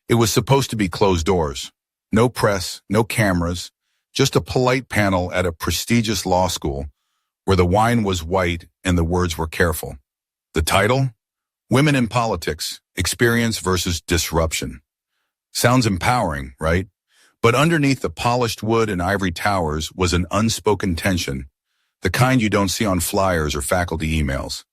It was supposed to be closed doors. No press, no cameras, just a polite panel at a prestigious law school where the wine was white and the words were careful. The title? Women in Politics, Experience versus Disruption. Sounds empowering, right? But underneath the polished wood and ivory towers was an unspoken tension, the kind you don't see on flyers or faculty emails,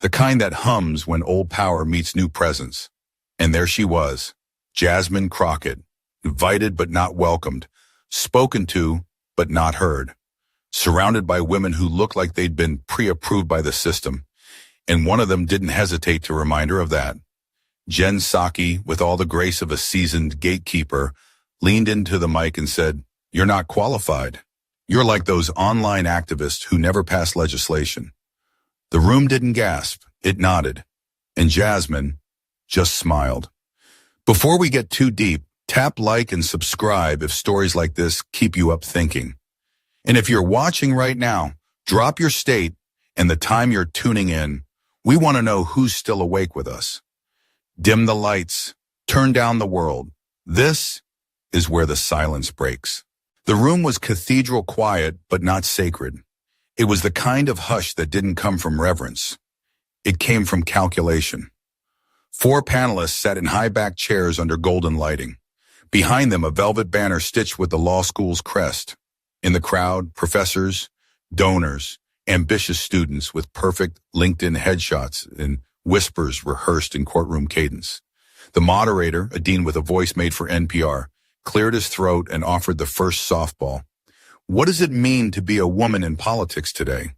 the kind that hums when old power meets new presence. And there she was, Jasmine Crockett, invited but not welcomed, spoken to but not heard, surrounded by women who looked like they'd been pre-approved by the system, and one of them didn't hesitate to remind her of that. Psaki, with all the grace of a seasoned gatekeeper, leaned into the mic and said, "You're not qualified. You're like those online activists who never pass legislation." The room didn't gasp, it nodded, and Jasmine just smiled. Before we get too deep, tap like and subscribe if stories like this keep you up thinking. And if you're watching right now, drop your state and the time you're tuning in. We want to know who's still awake with us. Dim the lights, turn down the world. This is where the silence breaks. The room was cathedral quiet, but not sacred. It was the kind of hush that didn't come from reverence. It came from calculation. 4 panelists sat in high-backed chairs under golden lighting. Behind them, a velvet banner stitched with the law school's crest. In the crowd, professors, donors, ambitious students with perfect LinkedIn headshots and whispers rehearsed in courtroom cadence. The moderator, a dean with a voice made for NPR, cleared his throat and offered the first softball. What does it mean to be a woman in politics today?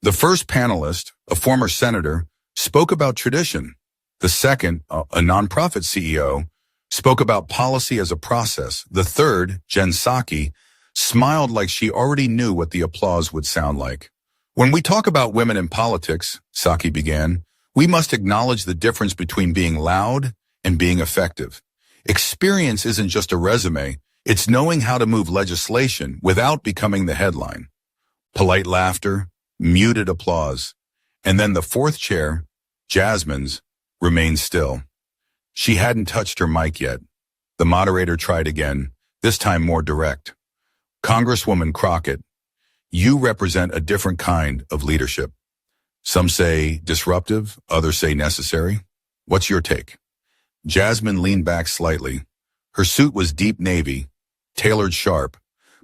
The first panelist, a former senator, spoke about tradition. The second, a nonprofit CEO, spoke about policy as a process. The third, Psaki, smiled like she already knew what the applause would sound like. When we talk about women in politics, Psaki began, we must acknowledge the difference between being loud and being effective. Experience isn't just a resume, it's knowing how to move legislation without becoming the headline. Polite laughter, muted applause, and then the fourth chair, Jasmine's, remained still. She hadn't touched her mic yet. The moderator tried again, this time more direct. Congresswoman Crockett, you represent a different kind of leadership. Some say disruptive, others say necessary. What's your take? Jasmine leaned back slightly. Her suit was deep navy, tailored sharp,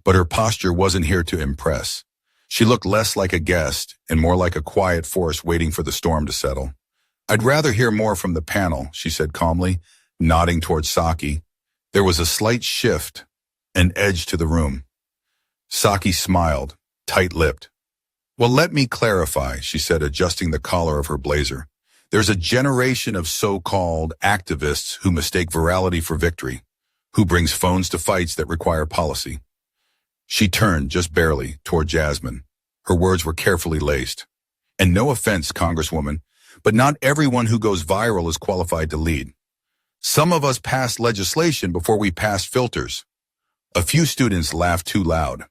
but her posture wasn't here to impress. She looked less like a guest and more like a quiet force waiting for the storm to settle. I'd rather hear more from the panel, she said calmly, nodding towards Psaki. There was a slight shift, an edge to the room. Psaki smiled, tight-lipped. Well, let me clarify, she said, adjusting the collar of her blazer. There's a generation of so-called activists who mistake virality for victory, who brings phones to fights that require policy. She turned, just barely, toward Jasmine. Her words were carefully laced. And no offense, Congresswoman, but not everyone who goes viral is qualified to lead. Some of us pass legislation before we pass filters. A few students laughed too loud.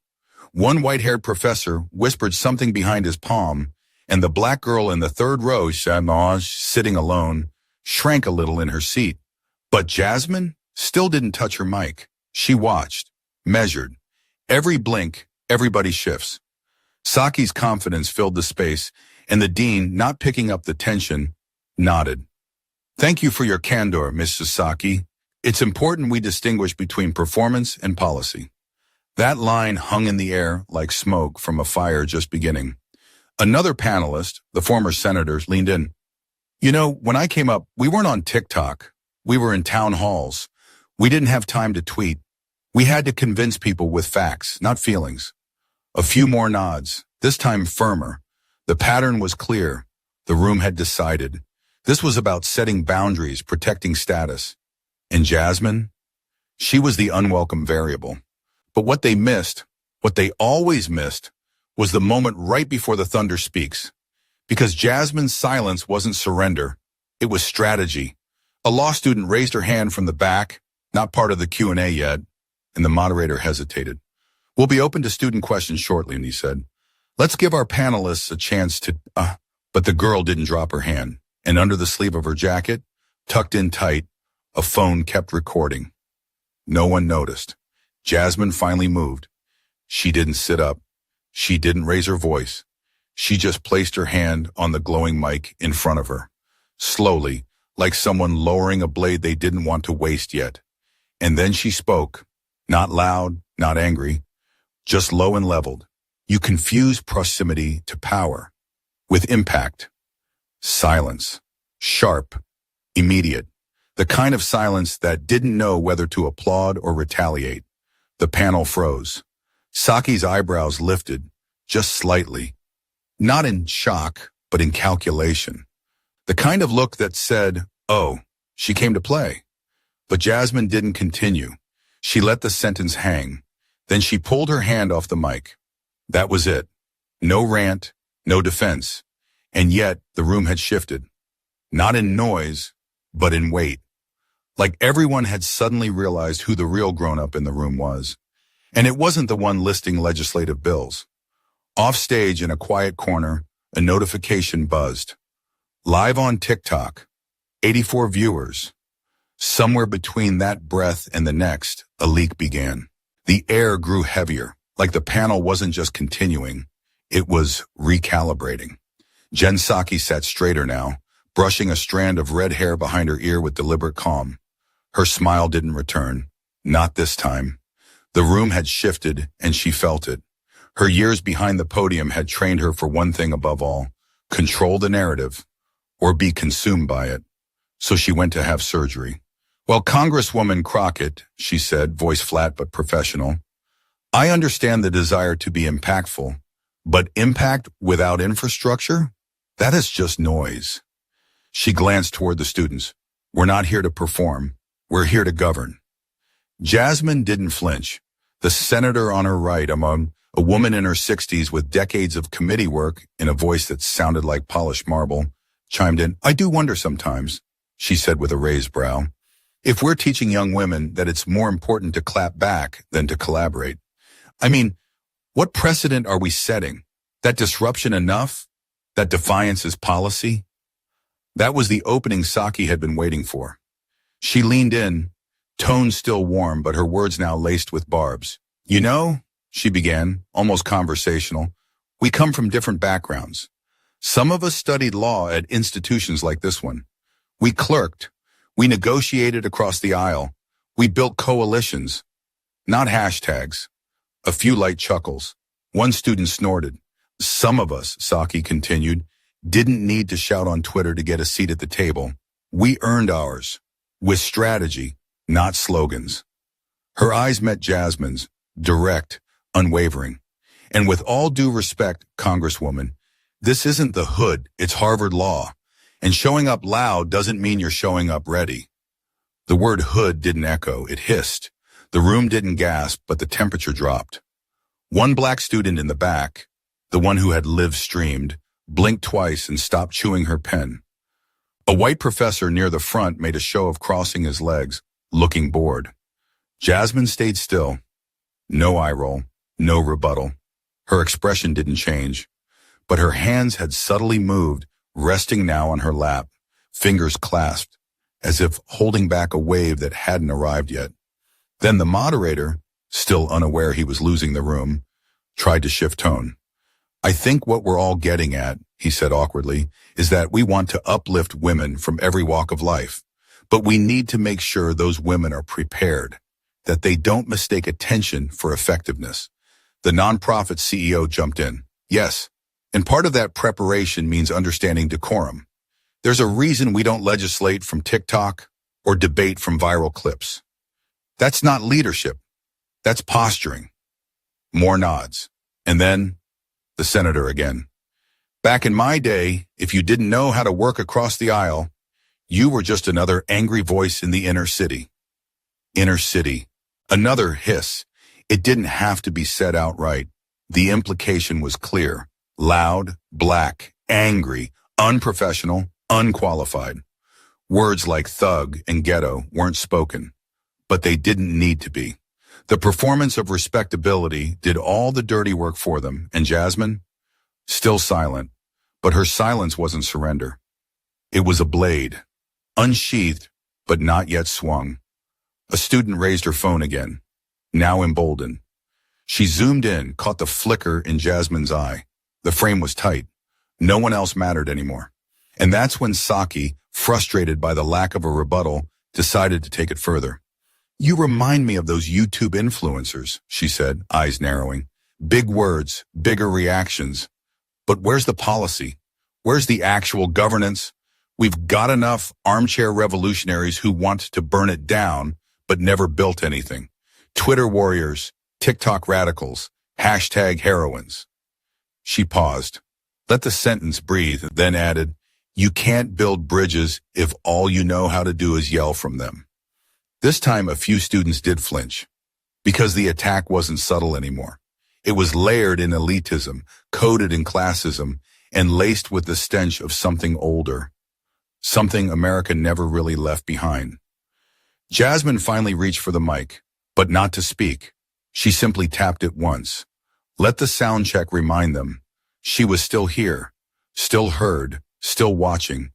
One white-haired professor whispered something behind his palm, and the black girl in the third row, sitting alone, shrank a little in her seat. But Jasmine still didn't touch her mic. She watched, measured. Every blink, everybody shifts. Psaki's confidence filled the space, and the dean, not picking up the tension, nodded. Thank you for your candor, Mrs. Psaki. It's important we distinguish between performance and policy. That line hung in the air like smoke from a fire just beginning. Another panelist, the former senator, leaned in. You know, when I came up, we weren't on TikTok. We were in town halls. We didn't have time to tweet. We had to convince people with facts, not feelings. A few more nods, this time firmer. The pattern was clear. The room had decided. This was about setting boundaries, protecting status. And Jasmine? She was the unwelcome variable. But what they missed, what they always missed, was the moment right before the thunder speaks. Because Jasmine's silence wasn't surrender. It was strategy. A law student raised her hand from the back, not part of the Q&A yet, and the moderator hesitated. We'll be open to student questions shortly, and he said, let's give our panelists a chance to, But the girl didn't drop her hand, and under the sleeve of her jacket, tucked in tight, A phone kept recording. No one noticed. Jasmine finally moved. She didn't sit up. She didn't raise her voice. She just placed her hand on the glowing mic in front of her. Slowly, like someone lowering a blade they didn't want to waste yet. And then she spoke. Not loud, not angry, just low and leveled. You confuse proximity to power with impact. Silence. Sharp. Immediate. The kind of silence that didn't know whether to applaud or retaliate. The panel froze. Psaki's eyebrows lifted, just slightly. Not in shock, but in calculation. The kind of look that said, oh, she came to play. But Jasmine didn't continue. She let the sentence hang. Then she pulled her hand off the mic. That was it. No rant, no defense. And yet, the room had shifted. Not in noise, but in weight. Like everyone had suddenly realized who the real grown-up in the room was. And it wasn't the one listing legislative bills. Offstage in a quiet corner, a notification buzzed. Live on TikTok, 84 viewers. Somewhere between that breath and the next, a leak began. The air grew heavier, like the panel wasn't just continuing, it was recalibrating. Jen Psaki sat straighter now, brushing a strand of red hair behind her ear with deliberate calm. Her smile didn't return, not this time. The room had shifted, and she felt it. Her years behind the podium had trained her for one thing above all, control the narrative, or be consumed by it. So she went to have surgery. Well, Congresswoman Crockett, she said, voice flat but professional, I understand the desire to be impactful, but impact without infrastructure? That is just noise. She glanced toward the students. We're not here to perform. We're here to govern. Jasmine didn't flinch. The senator on her right, among a woman in her 60s with decades of committee work in a voice that sounded like polished marble, chimed in. I do wonder sometimes, she said with a raised brow, if we're teaching young women that it's more important to clap back than to collaborate. I mean, what precedent are we setting? That disruption enough? That defiance is policy? That was the opening Psaki had been waiting for. She leaned in, tone still warm, but her words now laced with barbs. You know, she began, almost conversational, we come from different backgrounds. Some of us studied law at institutions like this one. We clerked. We negotiated across the aisle. We built coalitions. Not hashtags. A few light chuckles. One student snorted. Some of us, Psaki continued, didn't need to shout on Twitter to get a seat at the table. We earned ours. With strategy, not slogans. Her eyes met Jasmine's, direct, unwavering. And with all due respect, Congresswoman, this isn't the hood, it's Harvard law. And showing up loud doesn't mean you're showing up ready. The word hood didn't echo, it hissed. The room didn't gasp, but the temperature dropped. One black student in the back, the one who had live streamed, blinked twice and stopped chewing her pen. A white professor near the front made a show of crossing his legs, looking bored. Jasmine stayed still. No eye roll, no rebuttal. Her expression didn't change, but her hands had subtly moved, resting now on her lap, fingers clasped, as if holding back a wave that hadn't arrived yet. Then the moderator, still unaware he was losing the room, tried to shift tone. I think what we're all getting at, he said awkwardly, is that we want to uplift women from every walk of life. But we need to make sure those women are prepared, that they don't mistake attention for effectiveness. The nonprofit CEO jumped in. Yes, and part of that preparation means understanding decorum. There's a reason we don't legislate from TikTok or debate from viral clips. That's not leadership. That's posturing. More nods. And then, the senator again. Back in my day, if you didn't know how to work across the aisle, you were just another angry voice in the inner city. Inner city. Another hiss. It didn't have to be said outright. The implication was clear. Loud, black, angry, unprofessional, unqualified. Words like thug and ghetto weren't spoken, but they didn't need to be. The performance of respectability did all the dirty work for them, and Jasmine? Still silent, but her silence wasn't surrender. It was a blade, unsheathed, but not yet swung. A student raised her phone again, now emboldened. She zoomed in, caught the flicker in Jasmine's eye. The frame was tight. No one else mattered anymore. And that's when Psaki, frustrated by the lack of a rebuttal, decided to take it further. "You remind me of those YouTube influencers," she said, eyes narrowing. "Big words, bigger reactions. But where's the policy? Where's the actual governance? We've got enough armchair revolutionaries who want to burn it down, but never built anything. Twitter warriors, TikTok radicals, hashtag heroines." She paused, let the sentence breathe, then added, "You can't build bridges if all you know how to do is yell from them." This time a few students did flinch, because the attack wasn't subtle anymore. It was layered in elitism, coded in classism, and laced with the stench of something older. Something America never really left behind. Jasmine finally reached for the mic, but not to speak. She simply tapped it once. Let the sound check remind them. She was still here, still heard, still watching.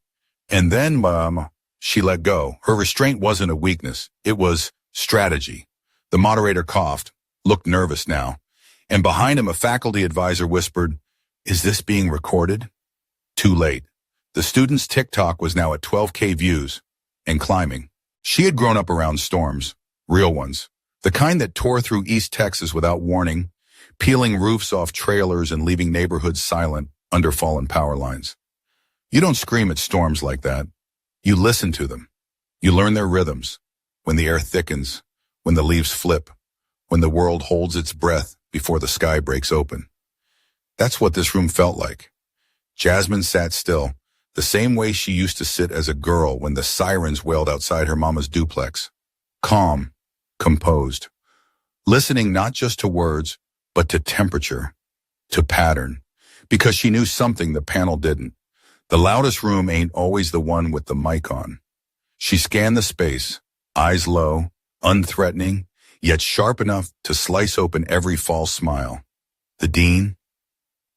And then, she let go. Her restraint wasn't a weakness. It was strategy. The moderator coughed, looked nervous now, and behind him a faculty advisor whispered, "Is this being recorded?" Too late. The student's TikTok was now at 12K views and climbing. She had grown up around storms, real ones, the kind that tore through East Texas without warning, peeling roofs off trailers and leaving neighborhoods silent under fallen power lines. You don't scream at storms like that. You listen to them. You learn their rhythms, when the air thickens, when the leaves flip, when the world holds its breath before the sky breaks open. That's what this room felt like. Jasmine sat still, the same way she used to sit as a girl when the sirens wailed outside her mama's duplex. Calm, composed, listening not just to words, but to temperature, to pattern, because she knew something the panel didn't. The loudest room ain't always the one with the mic on. She scanned the space, eyes low, unthreatening, yet sharp enough to slice open every false smile. The dean,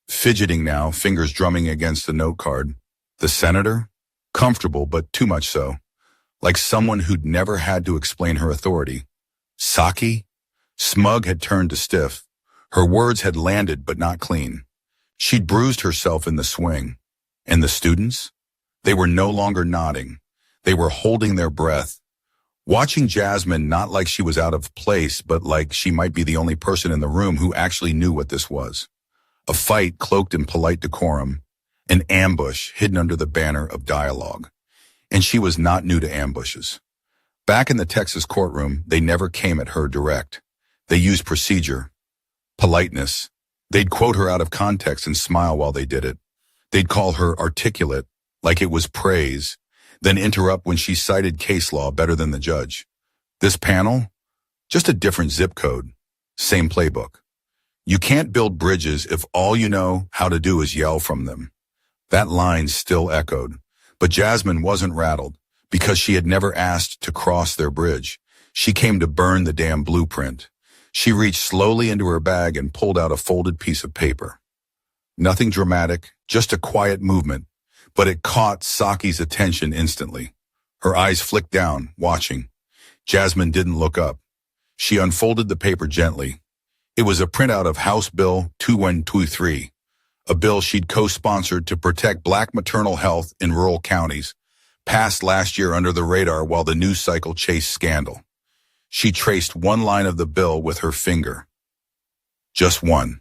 fidgeting now, fingers drumming against the note card. The senator, comfortable but too much so, like someone who'd never had to explain her authority. Psaki, smug, had turned to stiff. Her words had landed but not clean. She'd bruised herself in the swing. And the students? They were no longer nodding. They were holding their breath, watching Jasmine not like she was out of place, but like she might be the only person in the room who actually knew what this was. A fight cloaked in polite decorum, an ambush hidden under the banner of dialogue. And she was not new to ambushes. Back in the Texas courtroom, they never came at her direct. They used procedure, politeness. They'd quote her out of context and smile while they did it. They'd call her articulate, like it was praise, then interrupt when she cited case law better than the judge. This panel? Just a different zip code. Same playbook. You can't build bridges if all you know how to do is yell from them. That line still echoed, but Jasmine wasn't rattled because she had never asked to cross their bridge. She came to burn the damn blueprint. She reached slowly into her bag and pulled out a folded piece of paper. Nothing dramatic, just a quiet movement, but it caught Psaki's attention instantly. Her eyes flicked down, watching. Jasmine didn't look up. She unfolded the paper gently. It was a printout of House Bill 2123, a bill she'd co-sponsored to protect Black maternal health in rural counties, passed last year under the radar while the news cycle chased scandal. She traced one line of the bill with her finger. Just one.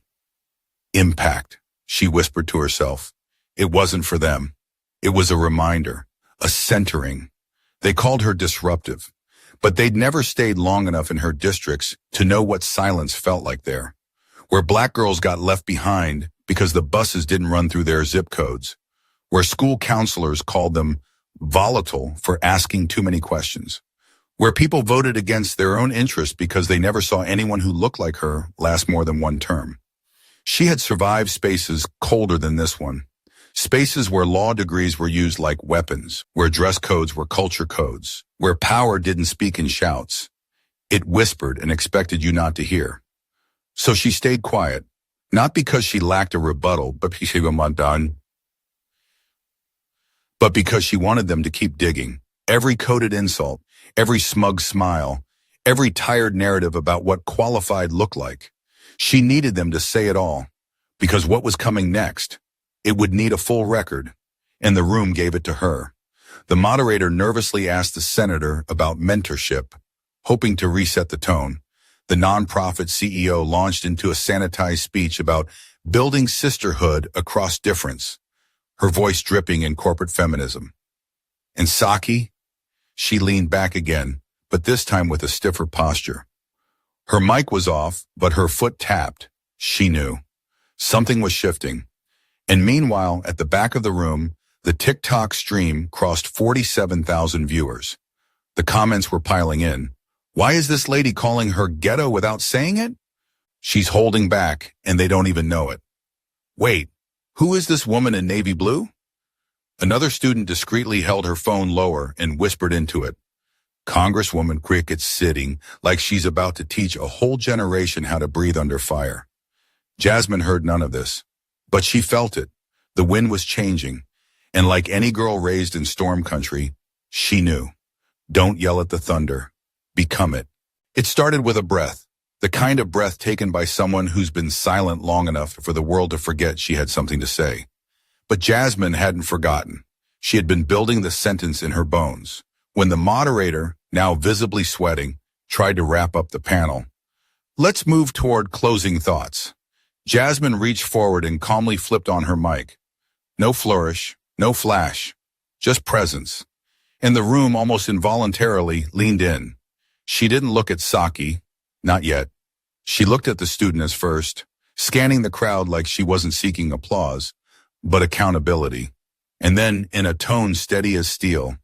Impact, she whispered to herself. It wasn't for them. It was a reminder, a centering. They called her disruptive, but they'd never stayed long enough in her districts to know what silence felt like there, where Black girls got left behind because the buses didn't run through their zip codes, where school counselors called them volatile for asking too many questions, where people voted against their own interests because they never saw anyone who looked like her last more than one term. She had survived spaces colder than this one, spaces where law degrees were used like weapons, where dress codes were culture codes, where power didn't speak in shouts. It whispered and expected you not to hear. So she stayed quiet, not because she lacked a rebuttal, but because she wanted them to keep digging. Every coded insult, every smug smile, every tired narrative about what qualified looked like. She needed them to say it all, because what was coming next? It would need a full record, and the room gave it to her. The moderator nervously asked the senator about mentorship, hoping to reset the tone. The nonprofit CEO launched into a sanitized speech about building sisterhood across difference, her voice dripping in corporate feminism. And Psaki? She leaned back again, but this time with a stiffer posture. Her mic was off, but her foot tapped. She knew. Something was shifting. And meanwhile, at the back of the room, the TikTok stream crossed 47,000 viewers. The comments were piling in. Why is this lady calling her ghetto without saying it? She's holding back, and they don't even know it. Wait, who is this woman in navy blue? Another student discreetly held her phone lower and whispered into it. Congresswoman Crockett's sitting like she's about to teach a whole generation how to breathe under fire. Jasmine heard none of this, but she felt it. The wind was changing, and like any girl raised in storm country, she knew. Don't yell at the thunder. Become it. It started with a breath, the kind of breath taken by someone who's been silent long enough for the world to forget she had something to say. But Jasmine hadn't forgotten. She had been building the sentence in her bones. When the moderator, now visibly sweating, tried to wrap up the panel. Let's move toward closing thoughts. Jasmine reached forward and calmly flipped on her mic. No flourish, no flash, just presence. And the room almost involuntarily leaned in. She didn't look at Psaki, not yet. She looked at the student first, scanning the crowd like she wasn't seeking applause, but accountability. And then, in a tone steady as steel,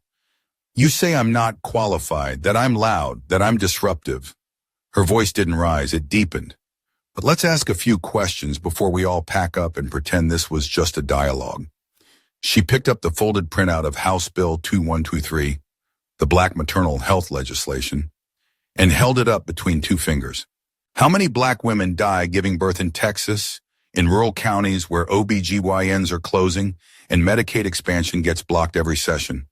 you say I'm not qualified, that I'm loud, that I'm disruptive. Her voice didn't rise, it deepened. But let's ask a few questions before we all pack up and pretend this was just a dialogue. She picked up the folded printout of House Bill 2123, the Black maternal health legislation, and held it up between two fingers. How many Black women die giving birth in Texas, in rural counties where OBGYNs are closing and Medicaid expansion gets blocked every session?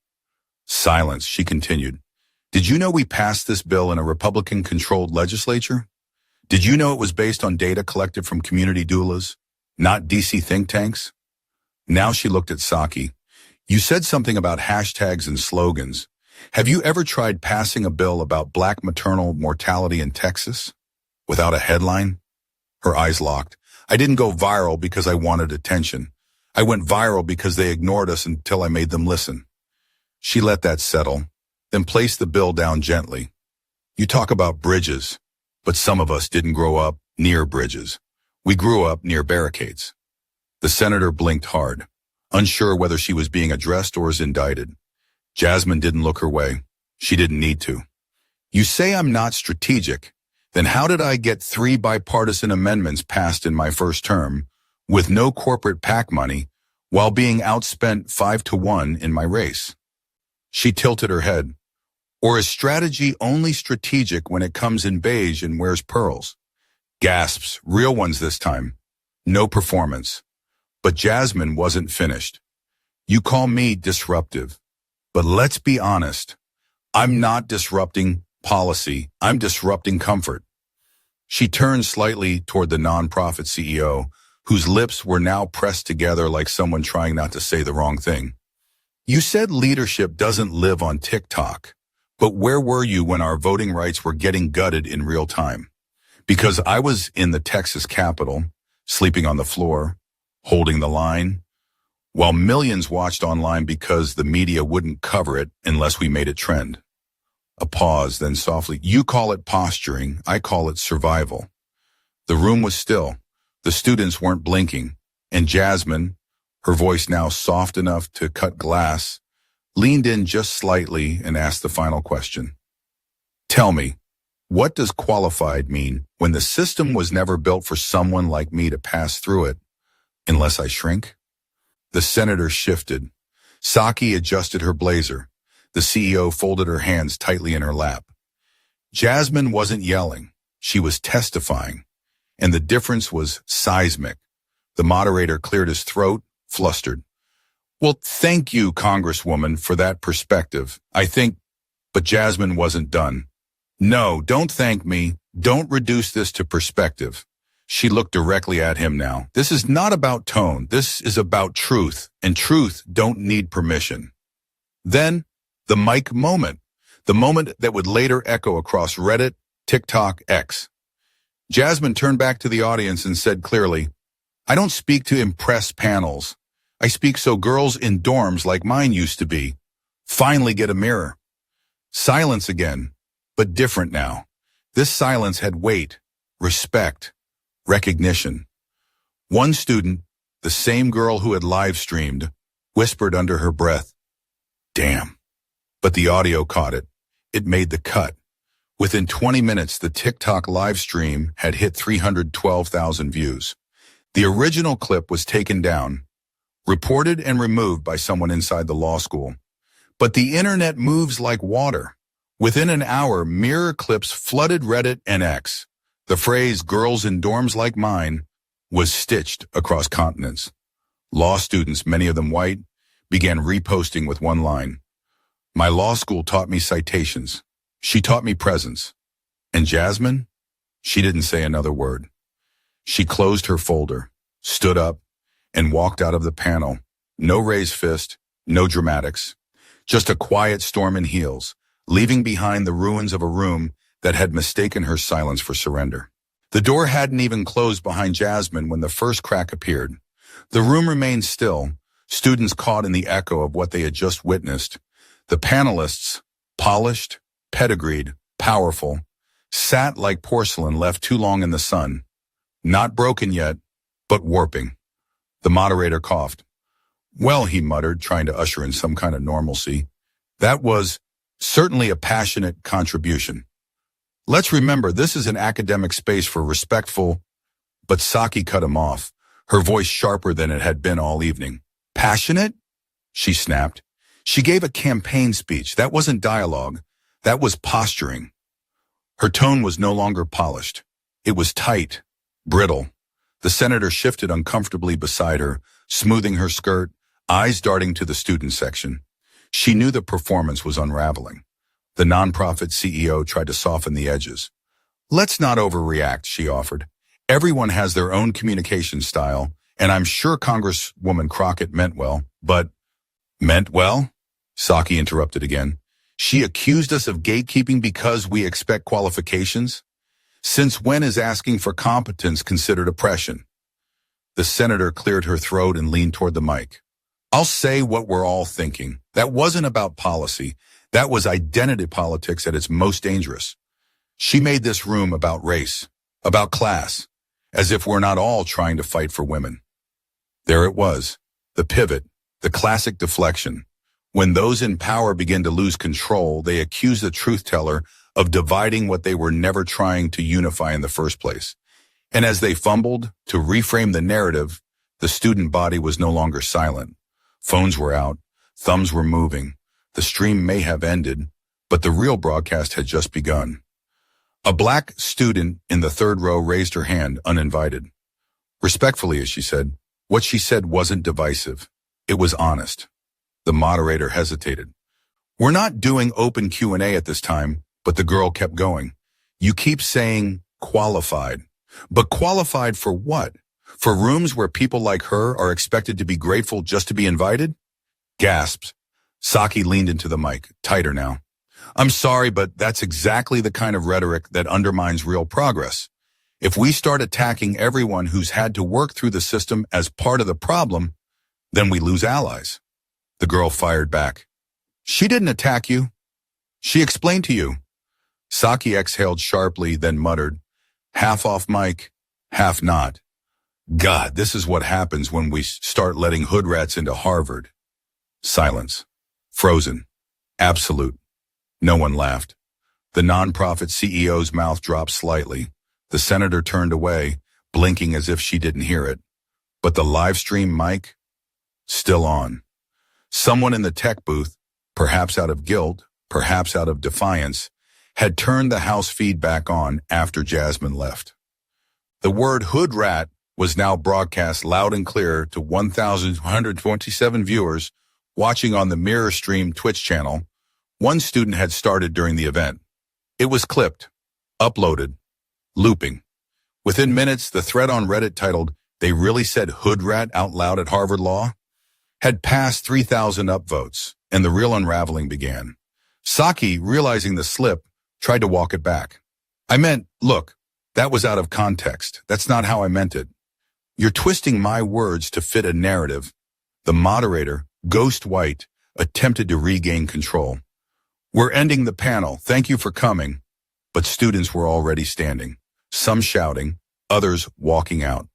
Silence, she continued. Did you know we passed this bill in a Republican-controlled legislature? Did you know it was based on data collected from community doulas, not DC think tanks? Now she looked at Psaki. You said something about hashtags and slogans. Have you ever tried passing a bill about Black maternal mortality in Texas? Without a headline? Her eyes locked. I didn't go viral because I wanted attention. I went viral because they ignored us until I made them listen. She let that settle, then placed the bill down gently. You talk about bridges, but some of us didn't grow up near bridges. We grew up near barricades. The senator blinked hard, unsure whether she was being addressed or as indicted. Jasmine didn't look her way. She didn't need to. You say I'm not strategic. Then how did I get 3 bipartisan amendments passed in my first term with no corporate PAC money while being outspent 5-1 in my race? She tilted her head. Or is strategy only strategic when it comes in beige and wears pearls? Gasps, real ones this time. No performance. But Jasmine wasn't finished. You call me disruptive. But let's be honest. I'm not disrupting policy. I'm disrupting comfort. She turned slightly toward the nonprofit CEO, whose lips were now pressed together like someone trying not to say the wrong thing. You said leadership doesn't live on TikTok. But where were you when our voting rights were getting gutted in real time? Because I was in the Texas Capitol, sleeping on the floor, holding the line, while millions watched online because the media wouldn't cover it unless we made it trend. A pause, then softly, you call it posturing, I call it survival. The room was still. The students weren't blinking, and Jasmine, her voice now soft enough to cut glass, leaned in just slightly and asked the final question. Tell me, what does qualified mean when the system was never built for someone like me to pass through it, unless I shrink? The senator shifted. Psaki adjusted her blazer. The CEO folded her hands tightly in her lap. Jasmine wasn't yelling. She was testifying. And the difference was seismic. The moderator cleared his throat, flustered. Well, thank you, Congresswoman, for that perspective. But Jasmine wasn't done. No, don't thank me. Don't reduce this to perspective. She looked directly at him now. This is not about tone. This is about truth, and truth don't need permission. Then, the mic moment. The moment that would later echo across Reddit, TikTok, X. Jasmine turned back to the audience and said clearly, I don't speak to impress panels. I speak so girls in dorms like mine used to be finally get a mirror. Silence again, but different now. This silence had weight, respect, recognition. One student, the same girl who had live-streamed, whispered under her breath, damn. But the audio caught it. It made the cut. Within 20 minutes, the TikTok live stream had hit 312,000 views. The original clip was taken down, reported and removed by someone inside the law school. But the internet moves like water. Within an hour, mirror clips flooded Reddit and X. The phrase, girls in dorms like mine, was stitched across continents. Law students, many of them white, began reposting with one line. My law school taught me citations. She taught me presence. And Jasmine? She didn't say another word. She closed her folder, stood up, and walked out of the panel. No raised fist, no dramatics. Just a quiet storm in heels, leaving behind the ruins of a room that had mistaken her silence for surrender. The door hadn't even closed behind Jasmine when the first crack appeared. The room remained still, students caught in the echo of what they had just witnessed. The panelists, polished, pedigreed, powerful, sat like porcelain left too long in the sun. Not broken yet, but warping. The moderator coughed. Well, he muttered, trying to usher in some kind of normalcy. That was certainly a passionate contribution. Let's remember, this is an academic space for respectful, but Psaki cut him off, her voice sharper than it had been all evening. Passionate? She snapped. She gave a campaign speech. That wasn't dialogue. That was posturing. Her tone was no longer polished. It was tight, brittle. The senator shifted uncomfortably beside her, smoothing her skirt, eyes darting to the student section. She knew the performance was unraveling. The nonprofit CEO tried to soften the edges. Let's not overreact, she offered. Everyone has their own communication style, and I'm sure Congresswoman Crockett meant well, but... Meant well? Psaki interrupted again. She accused us of gatekeeping because we expect qualifications? Since when is asking for competence considered oppression? The senator cleared her throat and leaned toward the mic. I'll say what we're all thinking. That wasn't about policy. That was identity politics at its most dangerous. She made this room about race, about class, as if we're not all trying to fight for women. There it was, the pivot, the classic deflection. When those in power begin to lose control, they accuse the truth-teller of dividing what they were never trying to unify in the first place. And as they fumbled to reframe the narrative, the student body was no longer silent. Phones were out, thumbs were moving. The stream may have ended, but the real broadcast had just begun. A black student in the third row raised her hand, uninvited. Respectfully, as she said, what she said wasn't divisive. It was honest. The moderator hesitated. We're not doing open Q&A at this time, but the girl kept going. You keep saying qualified. But qualified for what? For rooms where people like her are expected to be grateful just to be invited? Gasped. Psaki leaned into the mic, tighter now. I'm sorry, but that's exactly the kind of rhetoric that undermines real progress. If we start attacking everyone who's had to work through the system as part of the problem, then we lose allies. The girl fired back. She didn't attack you. She explained to you. Psaki exhaled sharply, then muttered, half off mic, half not. God, this is what happens when we start letting hood rats into Harvard. Silence. Frozen. Absolute. No one laughed. The nonprofit CEO's mouth dropped slightly. The senator turned away, blinking as if she didn't hear it. But the live stream mic? Still on. Someone in the tech booth, perhaps out of guilt, perhaps out of defiance, had turned the house feed back on after Jasmine left. The word hood rat was now broadcast loud and clear to 1,127 viewers watching on the Mirror Stream Twitch channel one student had started during the event. It was clipped, uploaded, looping. Within minutes, the thread on Reddit titled, "They Really Said Hood Rat Out Loud at Harvard Law?" had passed 3,000 upvotes, and the real unraveling began. Psaki, realizing the slip, tried to walk it back. "I meant, look, that was out of context. That's not how I meant it. You're twisting my words to fit a narrative." The moderator, Ghost White, attempted to regain control. "We're ending the panel. Thank you for coming." But students were already standing, some shouting, others walking out.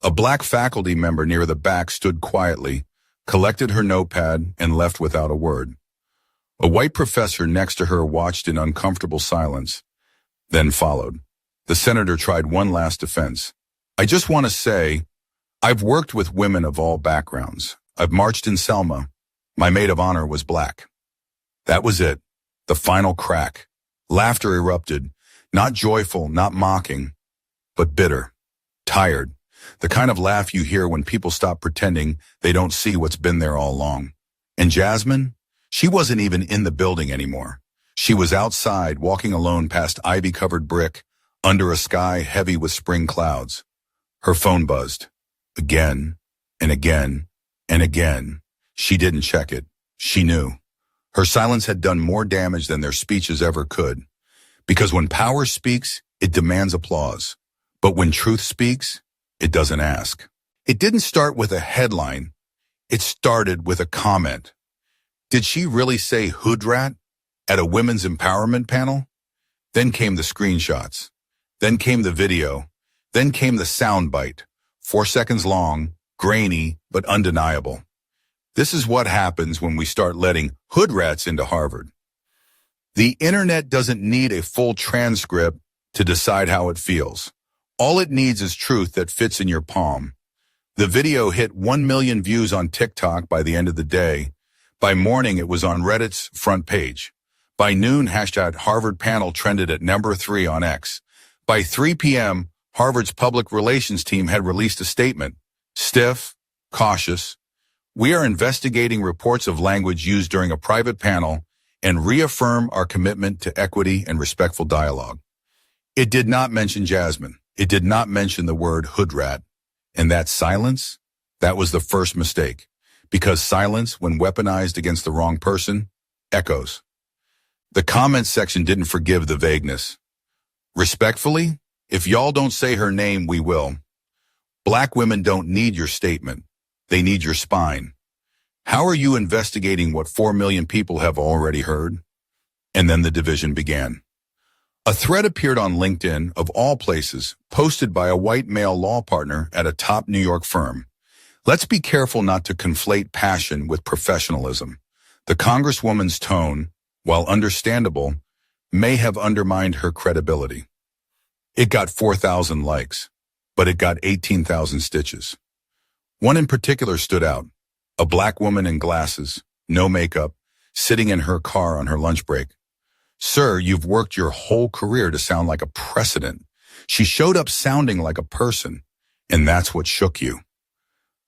A black faculty member near the back stood quietly, collected her notepad, and left without a word. A white professor next to her watched in uncomfortable silence, then followed. The senator tried one last defense. "I just want to say, I've worked with women of all backgrounds. I've marched in Selma. My maid of honor was black." That was it. The final crack. Laughter erupted, not joyful, not mocking, but bitter, tired. The kind of laugh you hear when people stop pretending they don't see what's been there all along. And Jasmine? She wasn't even in the building anymore. She was outside, walking alone past ivy-covered brick, under a sky heavy with spring clouds. Her phone buzzed. Again, and again, and again. She didn't check it. She knew. Her silence had done more damage than their speeches ever could. Because when power speaks, it demands applause. But when truth speaks, it doesn't ask. It didn't start with a headline. It started with a comment. Did she really say hood rat at a women's empowerment panel? Then came the screenshots. Then came the video. Then came the soundbite. 4 seconds long, grainy, but undeniable. This is what happens when we start letting hood rats into Harvard. The internet doesn't need a full transcript to decide how it feels. All it needs is truth that fits in your palm. The video hit 1 million views on TikTok by the end of the day. By morning, it was on Reddit's front page. By noon, hashtag Harvard panel trended at number 3 on X. By 3 p.m., Harvard's public relations team had released a statement. Stiff, cautious. We are investigating reports of language used during a private panel and reaffirm our commitment to equity and respectful dialogue. It did not mention Jasmine. It did not mention the word hood rat. And that silence, that was the first mistake. Because silence, when weaponized against the wrong person, echoes. The comments section didn't forgive the vagueness. Respectfully, if y'all don't say her name, we will. Black women don't need your statement. They need your spine. How are you investigating what 4 million people have already heard? And then the division began. A thread appeared on LinkedIn, of all places, posted by a white male law partner at a top New York firm. Let's be careful not to conflate passion with professionalism. The Congresswoman's tone, while understandable, may have undermined her credibility. It got 4,000 likes, but it got 18,000 stitches. One in particular stood out. A black woman in glasses, no makeup, sitting in her car on her lunch break. Sir, you've worked your whole career to sound like a precedent. She showed up sounding like a person, and that's what shook you.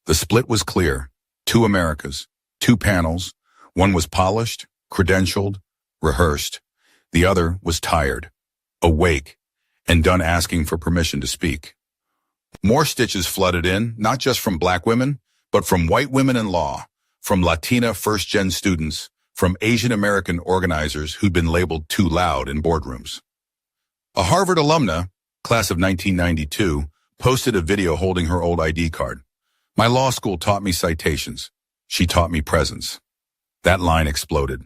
The split was clear. 2 Americas, 2 panels. One was polished, credentialed, rehearsed. The other was tired, awake, and done asking for permission to speak. More stitches flooded in, not just from black women, but from white women in law, from Latina first-gen students, from Asian American organizers who'd been labeled too loud in boardrooms. A Harvard alumna, class of 1992, posted a video holding her old ID card. My law school taught me citations. She taught me presence. That line exploded.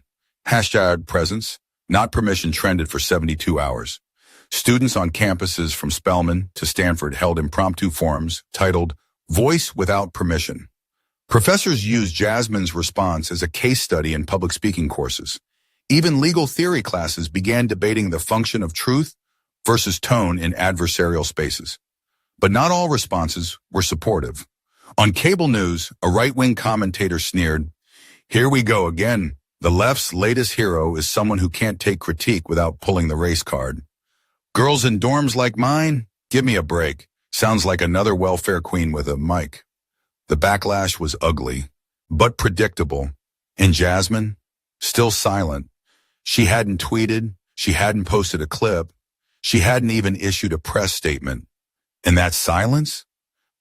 Hashtag presence, not permission trended for 72 hours. Students on campuses from Spelman to Stanford held impromptu forums titled Voice Without Permission. Professors used Jasmine's response as a case study in public speaking courses. Even legal theory classes began debating the function of truth versus tone in adversarial spaces. But not all responses were supportive. On cable news, a right-wing commentator sneered, "Here we go again. The left's latest hero is someone who can't take critique without pulling the race card. Girls in dorms like mine? Give me a break. Sounds like another welfare queen with a mic. The backlash was ugly, but predictable. And Jasmine, still silent. She hadn't tweeted, she hadn't posted a clip, she hadn't even issued a press statement. And that silence?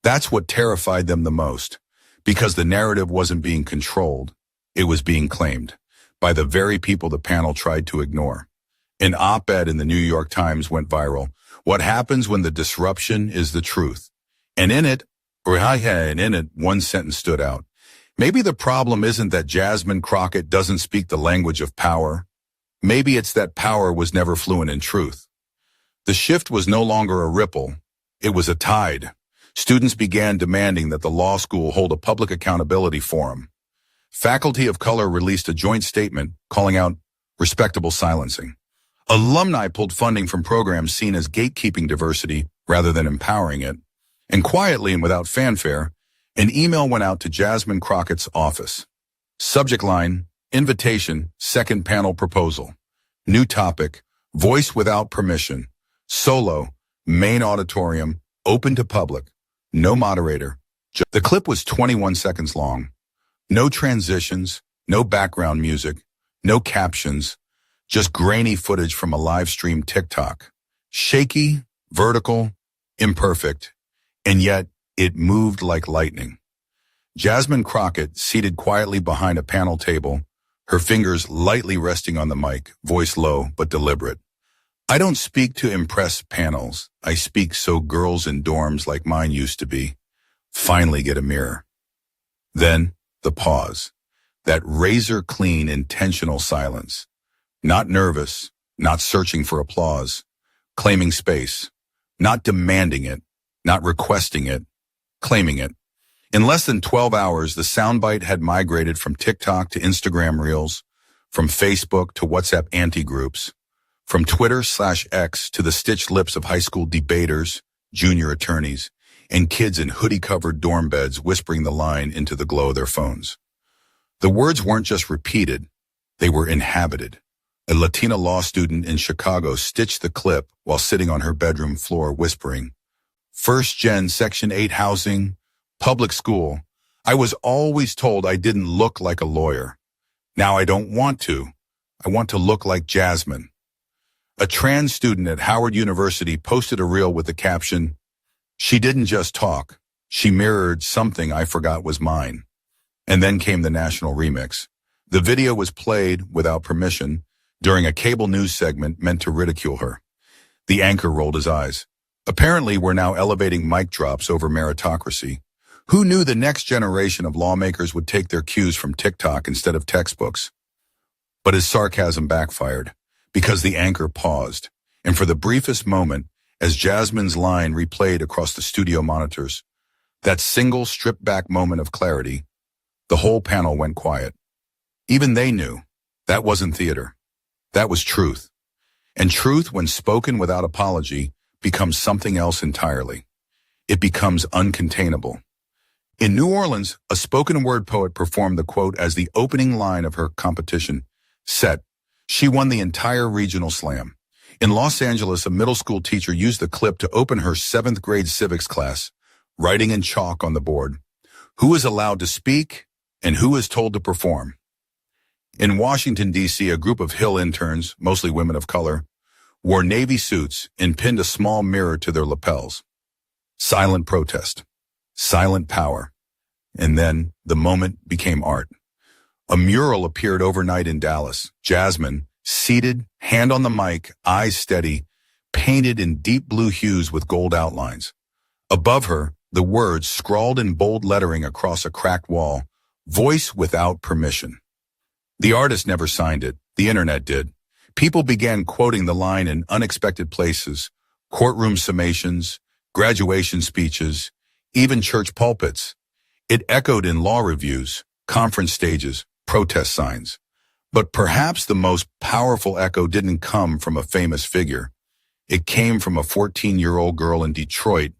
That's what terrified them the most, because the narrative wasn't being controlled. It was being claimed by the very people the panel tried to ignore. An op-ed in the New York Times went viral. What happens when the disruption is the truth? And in it, one sentence stood out. Maybe the problem isn't that Jasmine Crockett doesn't speak the language of power. Maybe it's that power was never fluent in truth. The shift was no longer a ripple. It was a tide. Students began demanding that the law school hold a public accountability forum. Faculty of color released a joint statement calling out respectable silencing. Alumni pulled funding from programs seen as gatekeeping diversity rather than empowering it. And quietly and without fanfare, an email went out to Jasmine Crockett's office. Subject line, invitation, second panel proposal. New topic, voice without permission. Solo, main auditorium, open to public. No moderator. The clip was 21 seconds long. No transitions, no background music, no captions, just grainy footage from a live stream TikTok. Shaky, vertical, imperfect, and yet it moved like lightning. Jasmine Crockett, seated quietly behind a panel table, her fingers lightly resting on the mic, voice low but deliberate. I don't speak to impress panels. I speak so girls in dorms like mine used to be finally get a mirror. Then the pause, that razor-clean, intentional silence. Not nervous, not searching for applause, claiming space, not demanding it, not requesting it, claiming it. In less than 12 hours, the soundbite had migrated from TikTok to Instagram Reels, from Facebook to WhatsApp anti-groups, from Twitter/X to the stitched lips of high school debaters, junior attorneys, and kids in hoodie-covered dorm beds whispering the line into the glow of their phones. The words weren't just repeated, they were inhabited. A Latina law student in Chicago stitched the clip while sitting on her bedroom floor whispering, "First-gen Section 8 housing, public school. I was always told I didn't look like a lawyer. Now I don't want to. I want to look like Jasmine." A trans student at Howard University posted a reel with the caption, "She didn't just talk. She mirrored something I forgot was mine." And then came the national remix. The video was played without permission during a cable news segment meant to ridicule her. The anchor rolled his eyes. Apparently, we're now elevating mic drops over meritocracy. Who knew the next generation of lawmakers would take their cues from TikTok instead of textbooks? But his sarcasm backfired, because the anchor paused, and for the briefest moment, as Jasmine's line replayed across the studio monitors, that single stripped-back moment of clarity, the whole panel went quiet. Even they knew that wasn't theater. That was truth. And truth, when spoken without apology, becomes something else entirely. It becomes uncontainable. In New Orleans, a spoken-word poet performed the quote as the opening line of her competition set. She won the entire regional slam. In Los Angeles, a middle school teacher used the clip to open her 7th grade civics class, writing in chalk on the board, "Who is allowed to speak and who is told to perform?" In Washington, D.C., a group of Hill interns, mostly women of color, wore navy suits and pinned a small mirror to their lapels. Silent protest. Silent power. And then the moment became art. A mural appeared overnight in Dallas. Jasmine, seated, hand on the mic, eyes steady, painted in deep blue hues with gold outlines. Above her, the words scrawled in bold lettering across a cracked wall, "Voice without permission." The artist never signed it. The internet did. People began quoting the line in unexpected places, courtroom summations, graduation speeches, even church pulpits. It echoed in law reviews, conference stages, protest signs. But perhaps the most powerful echo didn't come from a famous figure. It came from a 14-year-old girl in Detroit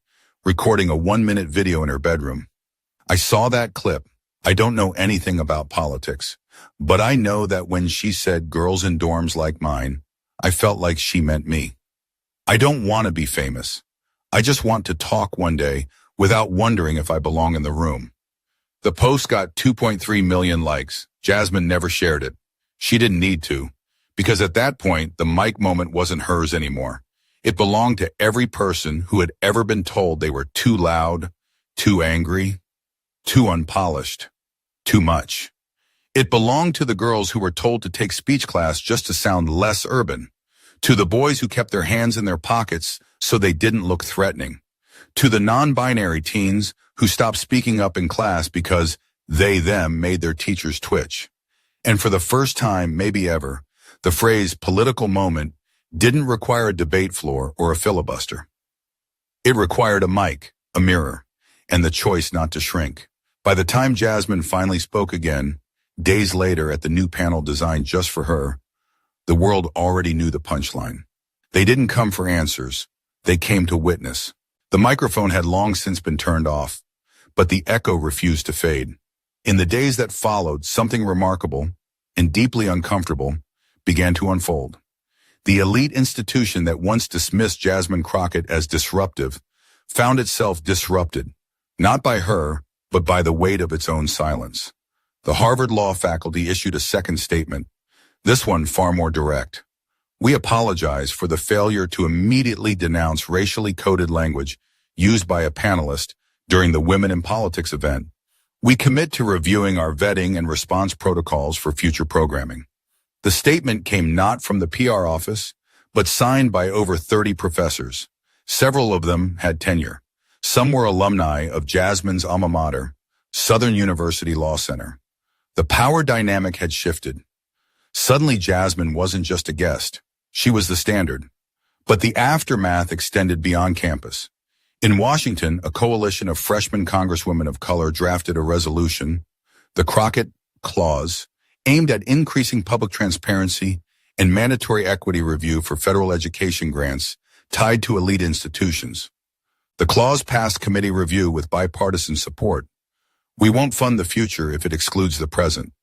recording a 1-minute video in her bedroom. "I saw that clip. I don't know anything about politics, but I know that when she said girls in dorms like mine, I felt like she meant me. I don't want to be famous. I just want to talk one day without wondering if I belong in the room. The post got 2.3 million likes. Jasmine never shared it. She didn't need to, because at that point, the mic moment wasn't hers anymore. It belonged to every person who had ever been told they were too loud, too angry, too unpolished, too much. It belonged to the girls who were told to take speech class just to sound less urban, to the boys who kept their hands in their pockets so they didn't look threatening, to the non-binary teens who stopped speaking up in class because they/them made their teachers twitch. And for the first time, maybe ever, the phrase political moment didn't require a debate floor or a filibuster. It required a mic, a mirror, and the choice not to shrink. By the time Jasmine finally spoke again, days later at the new panel designed just for her, the world already knew the punchline. They didn't come for answers. They came to witness. The microphone had long since been turned off, but the echo refused to fade. In the days that followed, something remarkable and deeply uncomfortable began to unfold. The elite institution that once dismissed Jasmine Crockett as disruptive found itself disrupted, not by her, but by the weight of its own silence. The Harvard Law faculty issued a second statement, this one far more direct. We apologize for the failure to immediately denounce racially coded language used by a panelist during the Women in Politics event. We commit to reviewing our vetting and response protocols for future programming. The statement came not from the PR office, but signed by over 30 professors. Several of them had tenure. Some were alumni of Jasmine's alma mater, Southern University Law Center. The power dynamic had shifted. Suddenly, Jasmine wasn't just a guest. She was the standard. But the aftermath extended beyond campus. In Washington, a coalition of freshman congresswomen of color drafted a resolution, the Crockett Clause, aimed at increasing public transparency and mandatory equity review for federal education grants tied to elite institutions. The clause passed committee review with bipartisan support. We won't fund the future if it excludes the present.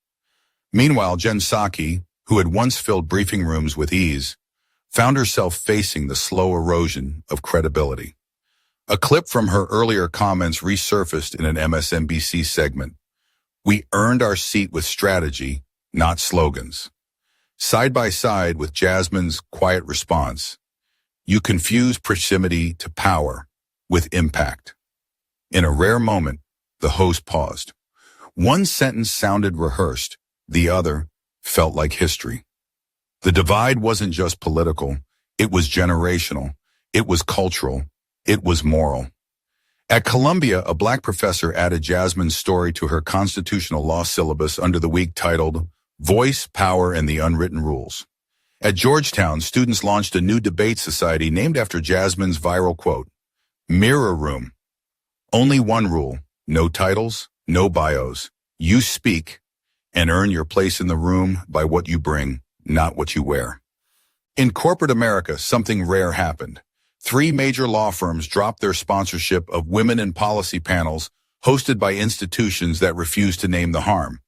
Meanwhile, Psaki, who had once filled briefing rooms with ease, found herself facing the slow erosion of credibility. A clip from her earlier comments resurfaced in an MSNBC segment. We earned our seat with strategy, not slogans. Side by side with Jasmine's quiet response, you confuse proximity to power with impact. In a rare moment, the host paused. One sentence sounded rehearsed, the other felt like history. The divide wasn't just political, it was generational, it was cultural, it was moral. At Columbia, a black professor added Jasmine's story to her constitutional law syllabus under the week titled Voice, Power, and the Unwritten Rules. At Georgetown, students launched a new debate society named after Jasmine's viral quote, Mirror Room. Only one rule, no titles, no bios. You speak and earn your place in the room by what you bring, not what you wear. In corporate America, something rare happened. 3 major law firms dropped their sponsorship of women in policy panels hosted by institutions that refused to name the harm.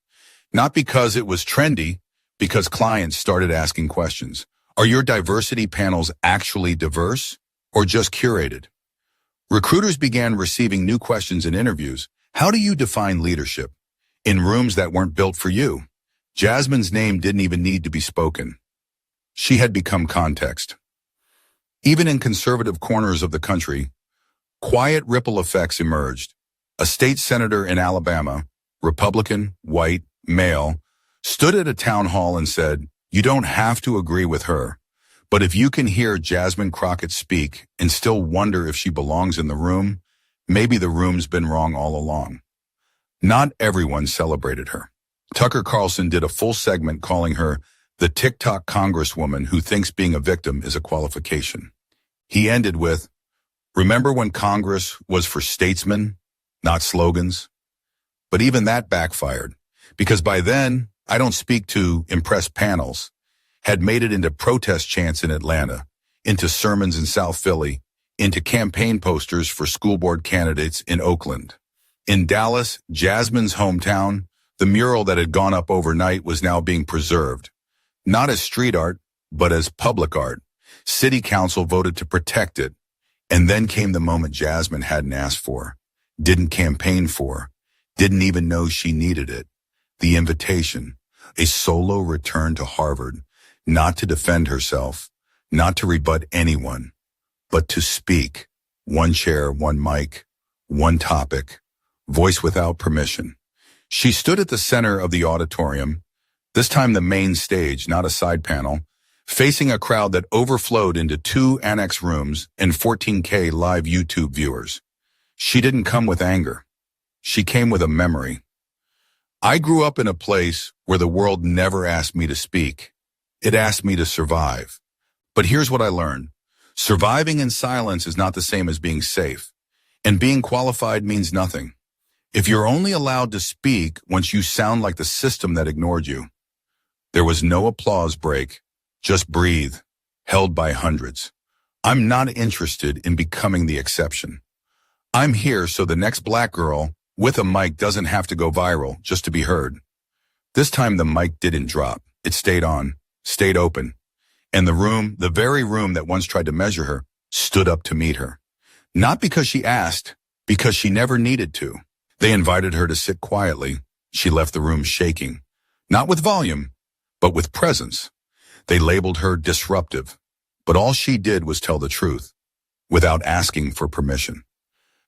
Not because it was trendy, because clients started asking questions. Are your diversity panels actually diverse or just curated? Recruiters began receiving new questions in interviews. How do you define leadership? In rooms that weren't built for you. Jasmine's name didn't even need to be spoken. She had become context. Even in conservative corners of the country, quiet ripple effects emerged. A state senator in Alabama, Republican, white, male, stood at a town hall and said, you don't have to agree with her, but if you can hear Jasmine Crockett speak and still wonder if she belongs in the room, maybe the room's been wrong all along. Not everyone celebrated her. Tucker Carlson did a full segment calling her the TikTok congresswoman who thinks being a victim is a qualification. He ended with, remember when Congress was for statesmen, not slogans? But even that backfired, because by then, I don't speak to impress panels, had made it into protest chants in Atlanta, into sermons in South Philly, into campaign posters for school board candidates in Oakland. In Dallas, Jasmine's hometown, the mural that had gone up overnight was now being preserved, not as street art, but as public art. City Council voted to protect it. And then came the moment Jasmine hadn't asked for, didn't campaign for, didn't even know she needed it. The invitation, a solo return to Harvard, not to defend herself, not to rebut anyone, but to speak. One chair, one mic, one topic, voice without permission. She stood at the center of the auditorium, this time the main stage, not a side panel, facing a crowd that overflowed into 2 annex rooms and 14K live YouTube viewers. She didn't come with anger. She came with a memory. I grew up in a place where the world never asked me to speak. It asked me to survive. But here's what I learned. Surviving in silence is not the same as being safe. And being qualified means nothing. If you're only allowed to speak once you sound like the system that ignored you. There was no applause break, just breathe, held by hundreds. I'm not interested in becoming the exception. I'm here so the next black girl with a mic doesn't have to go viral just to be heard. This time the mic didn't drop. It stayed on, stayed open. And the room, the very room that once tried to measure her, stood up to meet her. Not because she asked, because she never needed to. They invited her to sit quietly. She left the room shaking, not with volume, but with presence. They labeled her disruptive, but all she did was tell the truth, without asking for permission.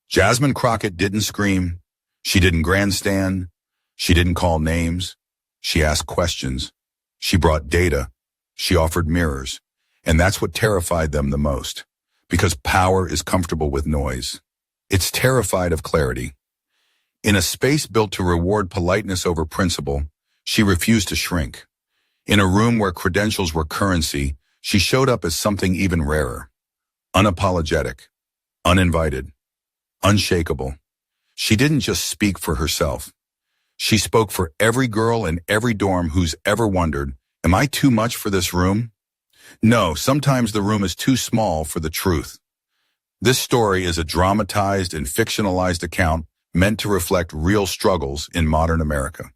Jasmine Crockett didn't scream. She didn't grandstand. She didn't call names. She asked questions. She brought data. She offered mirrors. And that's what terrified them the most, because power is comfortable with noise. It's terrified of clarity. In a space built to reward politeness over principle, she refused to shrink. In a room where credentials were currency, she showed up as something even rarer. Unapologetic, uninvited, unshakable. She didn't just speak for herself. She spoke for every girl in every dorm who's ever wondered, am I too much for this room? No, sometimes the room is too small for the truth. This story is a dramatized and fictionalized account meant to reflect real struggles in modern America.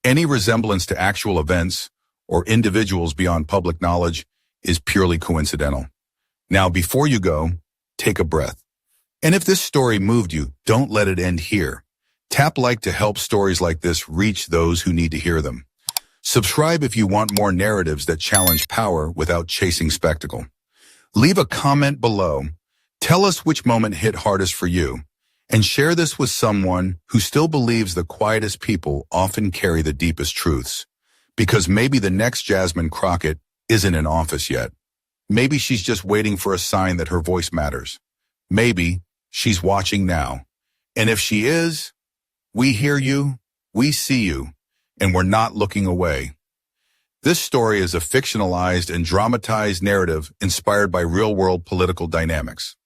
Any resemblance to actual events or individuals beyond public knowledge is purely coincidental. Now, before you go, take a breath. And if this story moved you, don't let it end here. Tap like to help stories like this reach those who need to hear them. Subscribe if you want more narratives that challenge power without chasing spectacle. Leave a comment below. Tell us which moment hit hardest for you. And share this with someone who still believes the quietest people often carry the deepest truths. Because maybe the next Jasmine Crockett isn't in office yet. Maybe she's just waiting for a sign that her voice matters. Maybe she's watching now. And if she is, we hear you, we see you, and we're not looking away. This story is a fictionalized and dramatized narrative inspired by real-world political dynamics.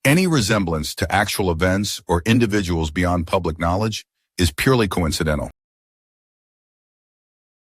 Any resemblance to actual events or individuals beyond public knowledge is purely coincidental.